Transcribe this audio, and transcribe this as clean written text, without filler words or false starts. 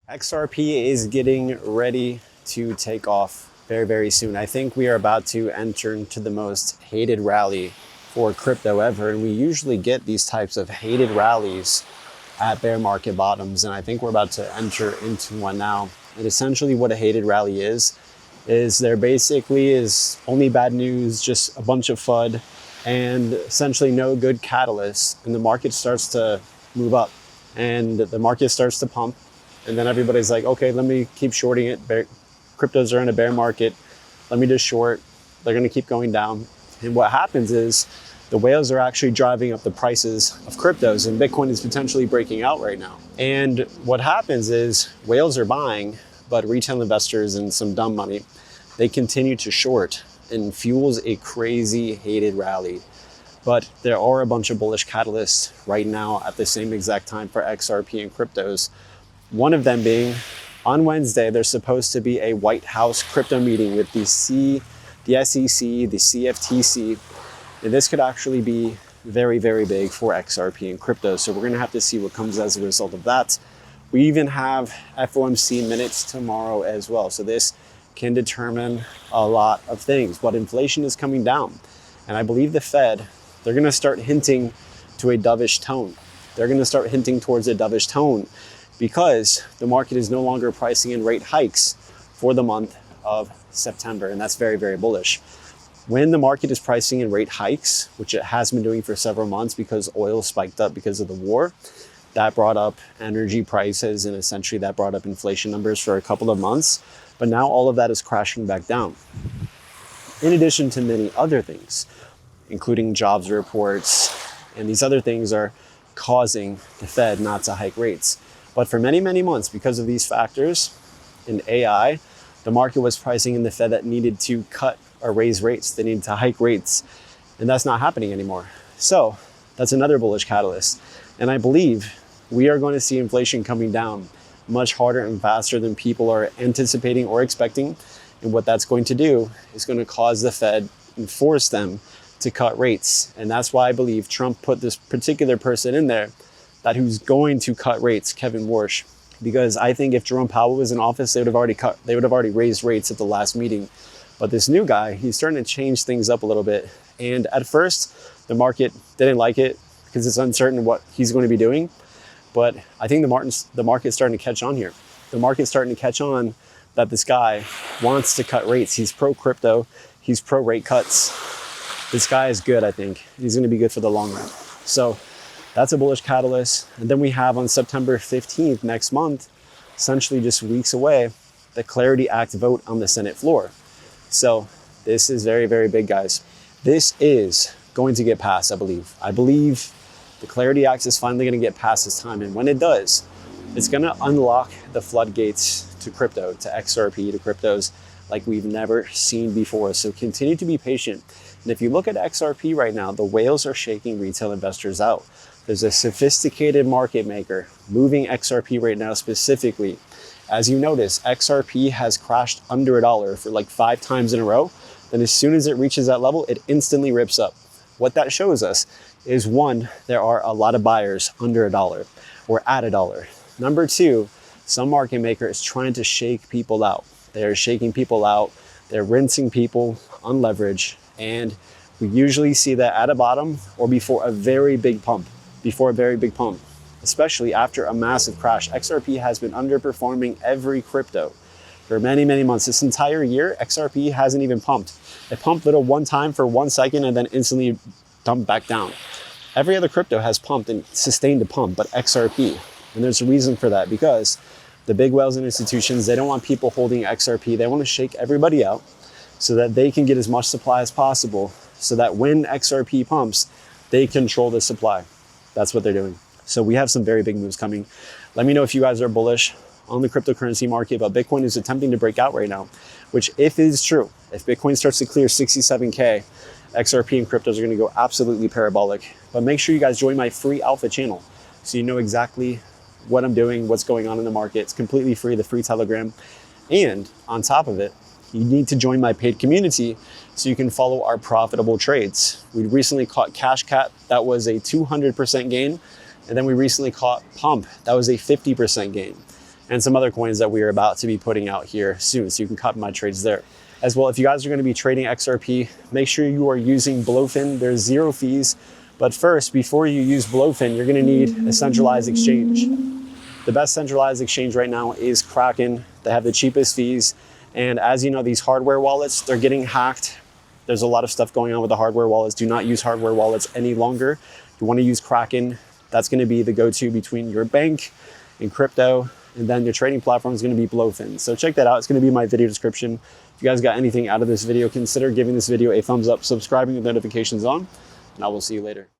XRP is getting ready to take off very, very soon. I think we are about to enter into the most hated rally for crypto ever. And we usually get these types of hated rallies at bear market bottoms. And I think we're about to enter into one now. And essentially what a hated rally is there basically is only bad news, just a bunch of FUD and essentially no good catalyst. And the market starts to move up and the market starts to pump. And then everybody's like, okay, let me keep shorting it. Cryptos are in a bear market. Let me just short. They're going to keep going down. And what happens is the whales are actually driving up the prices of cryptos, and Bitcoin is potentially breaking out right now. And what happens is whales are buying, but retail investors and some dumb money, they continue to short and fuels a crazy hated rally. But there are a bunch of bullish catalysts right now at the same exact time for XRP and cryptos. One of them being on Wednesday, there's supposed to be a White House crypto meeting with the SEC, the CFTC. And this could actually be very, very big for XRP and crypto. So we're going to have to see what comes as a result of that. We even have FOMC minutes tomorrow as well. So this can determine a lot of things. But inflation is coming down. And I believe the Fed, they're going to start hinting to a dovish tone. They're going to start hinting towards a dovish tone because the market is no longer pricing in rate hikes for the month of September. And that's very, very bullish. When the market is pricing in rate hikes, which it has been doing for several months because oil spiked up because of the war, that brought up energy prices and essentially that brought up inflation numbers for a couple of months. But now all of that is crashing back down. In addition to many other things, including jobs reports, and these other things are causing the Fed not to hike rates. But for many, many months, because of these factors in AI, the market was pricing in the Fed that needed to cut or raise rates. They needed to hike rates, and that's not happening anymore. So that's another bullish catalyst. And I believe we are going to see inflation coming down much harder and faster than people are anticipating or expecting. And what that's going to do is going to cause the Fed and force them to cut rates. And that's why I believe Trump put this particular person in there that who's going to cut rates, Kevin Warsh, because I think if Jerome Powell was in office, they would have already raised rates at the last meeting. But this new guy, he's starting to change things up a little bit. And at first, the market didn't like it because it's uncertain what he's going to be doing. But I think the market's starting to catch on here. The market's starting to catch on that this guy wants to cut rates. He's pro crypto. He's pro rate cuts. This guy is good, I think. He's going to be good for the long run. So that's a bullish catalyst. And then we have on September 15th next month, essentially just weeks away, the Clarity Act vote on the Senate floor. So this is very, very big, guys. This is going to get passed, I believe. I believe the Clarity Act is finally going to get passed this time. And when it does, it's going to unlock the floodgates to crypto, to XRP, to cryptos like we've never seen before. So continue to be patient. And if you look at XRP right now, the whales are shaking retail investors out. There's a sophisticated market maker moving XRP right now specifically. As you notice, XRP has crashed under $1 for like 5 times in a row. Then as soon as it reaches that level, it instantly rips up. What that shows us is, one, there are a lot of buyers under $1 or at $1. Number two, some market maker is trying to shake people out. They're shaking people out. They're rinsing people on leverage. And we usually see that at a bottom or before a very big pump. Especially after a massive crash. XRP has been underperforming every crypto for many, many months. This entire year, XRP hasn't even pumped. It pumped little one time for 1 second and then instantly dumped back down. Every other crypto has pumped and sustained a pump, but XRP. And there's a reason for that because the big whales and institutions, they don't want people holding XRP. They want to shake everybody out so that they can get as much supply as possible so that when XRP pumps, they control the supply. That's what they're doing. So we have some very big moves coming. Let me know if you guys are bullish on the cryptocurrency market, but Bitcoin is attempting to break out right now, which if it is true, if Bitcoin starts to clear 67K, XRP and cryptos are going to go absolutely parabolic. But make sure you guys join my free alpha channel so you know exactly what I'm doing, what's going on in the market. It's completely free, the free Telegram. And on top of it, you need to join my paid community so you can follow our profitable trades. We recently caught Cash Cat. That was a 200% gain. And then we recently caught Pump. That was a 50% gain. and some other coins that we are about to be putting out here soon. So you can copy my trades there. As well, if you guys are going to be trading XRP, make sure you are using Blowfin. There's 0 fees. But first, before you use Blowfin, you're going to need a centralized exchange. The best centralized exchange right now is Kraken. They have the cheapest fees. And as you know, these hardware wallets, they're getting hacked. There's a lot of stuff going on with the hardware wallets. Do not use hardware wallets any longer. You want to use Kraken. That's going to be the go-to between your bank and crypto. And then your trading platform is going to be Blowfin. So check that out. It's going to be in my video description. If you guys got anything out of this video, consider giving this video a thumbs up, subscribing with notifications on, and I will see you later.